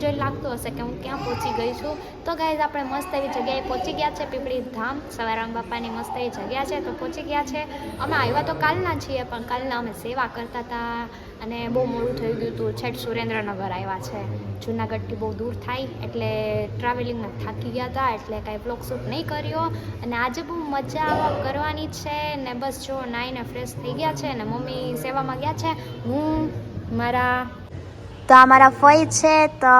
જોઈને લાગતું હશે કે હું ક્યાં પહોંચી ગઈ છું. તો ગાઈઝ આપણે મસ્ત એવી જગ્યાએ પહોંચી ગયા છે, પીપળી ધામ. સવારામ બાપાની મસ્ત એવી જગ્યા છે, તો પહોંચી ગયા છે. અમે આવ્યા તો કાલના છીએ, પણ કાલના અમે સેવા કરતા હતા અને બહુ મોડું થઈ ગયું હતું. છેટ સુરેન્દ્રનગર આવ્યા છે. જૂનાગઢથી બહુ દૂર થાય એટલે ટ્રાવેલિંગમાં થાકી ગયા હતા, એટલે કાંઈ બ્લોગ શૂટ નહીં કર્યો. અને આજે બહુ મજા કરવાની છે ને બસ જો નાઈને ફ્રેશ થઈ ગયા છે ને મમ્મી સેવામાં ગયા છે. હું મારા તો આ મારા ફઈ છે તો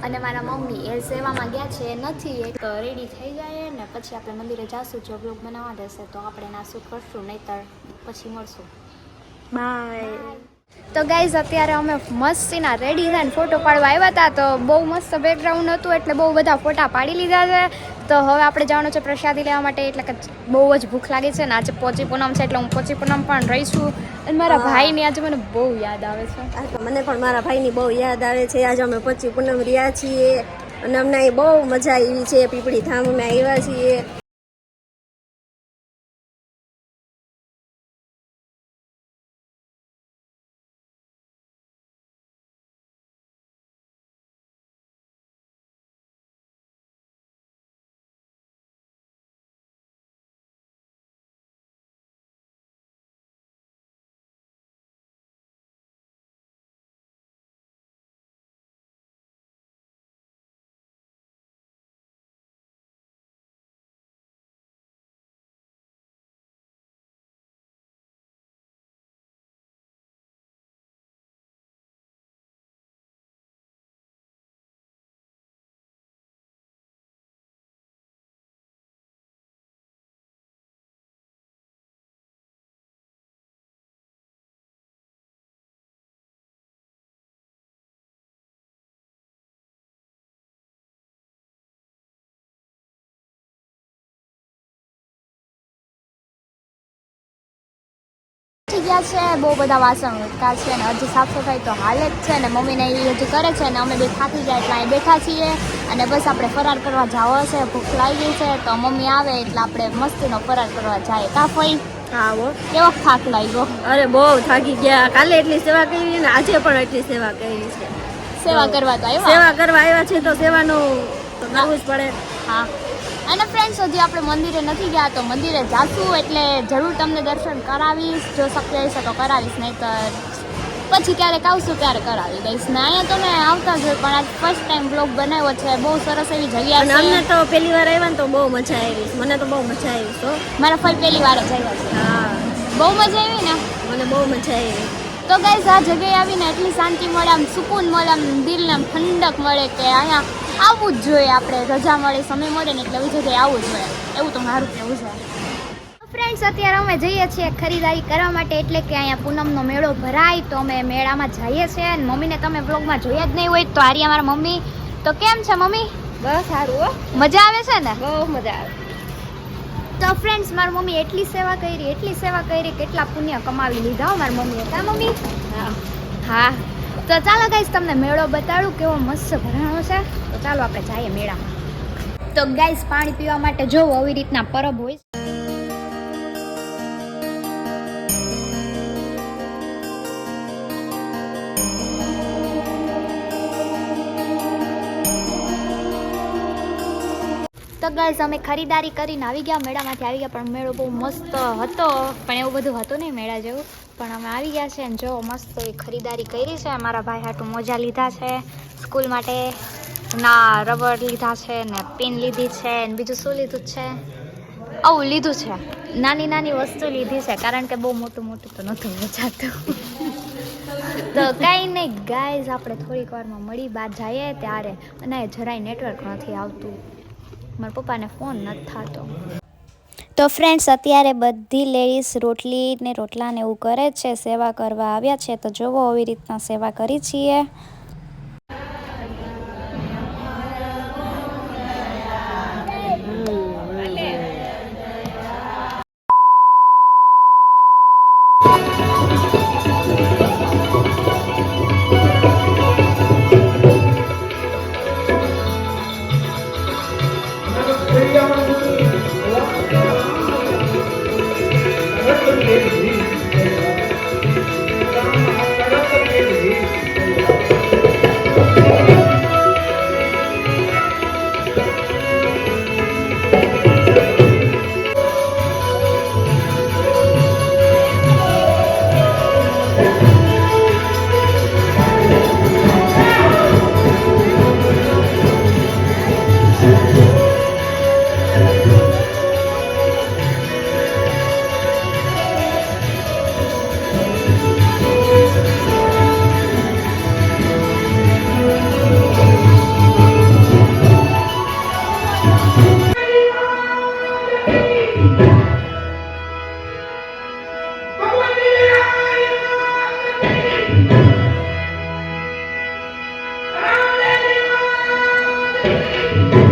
અને મારા મમ્મી એ સેવામાં ગયા છે નથી, એક રેડી થઈ જાય ને પછી આપણે મંદિરે જાશું. જો બ્લોગ બનાવવા દેશે તો આપણે ના શૂટ કરશું, નહીંતર પછી મળશું. બાય. તો ગાઈઝ અત્યારે અમે મસ્તીના રેડી થઈને ફોટો પાડવા આવ્યા હતા, તો બહુ મસ્ત બેકગ્રાઉન્ડ હતું એટલે બહુ બધા ફોટા પાડી લીધા છે. તો હવે આપણે જવાનું છે પ્રસાદી લેવા માટે, એટલે કે બહુ જ ભૂખ લાગી છે ને આજે પોચી પૂનમ છે એટલે હું પોચી પૂનમ પણ રહીશું. અને મારા ભાઈની આજે મને બહુ યાદ આવે છે. મને પણ મારા ભાઈની બહુ યાદ આવે છે. આજે અમે પોચી પૂનમ રહ્યા છીએ અને અમને બહુ મજા આવી છે. પીપળી ધામ અમે આવ્યા છીએ. ગયા છે બહુ બધા વાસણ ઉટકા છે અને હજી સાફ સફાઈ તો હાલે જ છે ને મમ્મીને એ હજી કરે છે ને અમે બે થાકી જાય એટલે અહીં બેઠા છીએ અને બસ આપણે ફરાર કરવા જાવ છે. ભૂખ લાગી છે તો મમ્મી આવે એટલે આપણે મસ્તીનો ફરાર કરવા જાય. કા ફઈ? આવો. કેવો થાક લાગ્યો? અરે બહુ થાકી ગયા. કાલે એટલી સેવા કરી ને આજે પણ એટલી સેવા કરી છે. સેવા કરવા તો આવ્યા, સેવા કરવા આવ્યા છે તો સેવાનું કરવું જ પડે. હા. અને ફ્રેન્ડ્સ હજી આપણે મંદિરે નથી ગયા તો મંદિરે જાશું એટલે જરૂર તમને દર્શન કરાવીશ. જો શક્ય હશે તો કરાવીશ, નહીં તો પછી ક્યારેક આવશું ત્યારે કરાવી દઈશ. ને અહીંયા તો મેં આવતા જ હોય પણ આજ ફર્સ્ટ ટાઈમ બ્લોગ બનાવ્યો છે. બહુ સરસ એવી જગ્યા છે. અમને તો પહેલી વાર આવ્યા ને તો બહુ મજા આવી. મને તો બહુ મજા આવી. તો મારા ફઈ પહેલી વાર જ આવ્યા છે. હા, બહુ મજા આવી ને? મને બહુ મજા આવી. તો ગાઈઝ આ જગ્યાએ આવીને એટલી શાંતિ મળે, આમ સુકૂન મળે, આમ દિલને આમ ઠંડક મળે કે અહીંયા આવવું જ જોઈએ. આપણે રજા મળે, સમય મળે ને એટલે એવી જગ્યાએ આવવું જ જોઈએ, એવું તો મારું કહેવું છે. ફ્રેન્ડ્સ અત્યારે અમે જઈએ છીએ ખરીદારી કરવા માટે, એટલે કે અહીંયા પૂનમનો મેળો ભરાય તો અમે મેળામાં જઈએ છીએ. અને મમ્મીને તમે બ્લોગમાં જોયા જ નહીં હોય તો આર્યા મારા મમ્મી. તો કેમ છે મમ્મી? બસ સારું હો. મજા આવે છે ને? બહુ મજા આવે. તો ફ્રેન્ડ્સ મારી મમ્મી એટલી સેવા કરી કેટલા પુણ્ય કમાવી લીધા મારી મમ્મીએ. કા મમ્મી? હા. તો ચાલો ગાઈસ તમને મેળો બતાડું કેવો મસ્ત ભરાણો છે. તો ચાલો આપણે જઈએ મેળામાં. તો ગાઈસ પાણી પીવા માટે જો આવી રીતના પરબ હોય. તો ગાઈસ અમે ખરીદારી કરીને આવી ગયા, મેળામાંથી આવી ગયા. પણ મેળો બહુ મસ્ત હતો, પણ એવું બધું હતું નહીં મેળા જેવું. પણ અમે આવી ગયા છે અને જો મસ્ત એ ખરીદારી કરી છે. મારા ભાઈ હાટું મોજા લીધા છે સ્કૂલ માટે, ના રબર લીધા છે ને પેન લીધી છે ને બીજું શું લીધું છે, આવું લીધું છે. નાની નાની વસ્તુ લીધી છે કારણ કે બહુ મોટું મોટું તો નહોતું વેચાતું. તો કાંઈ નહીં ગાઈઝ, આપણે થોડીક વારમાં મળી બહાર જઈએ ત્યારે. અને જરાય નેટવર્ક નથી આવતું, મારા પપ્પાને ફોન નથી થતો. તો ફ્રેન્ડ્સ અત્યારે બધી લેડીઝ રોટલી ને રોટલા ને એવું કરે છે, સેવા કરવા આવ્યા છે. તો જોવો આવી રીતના સેવા કરી છીએ. છે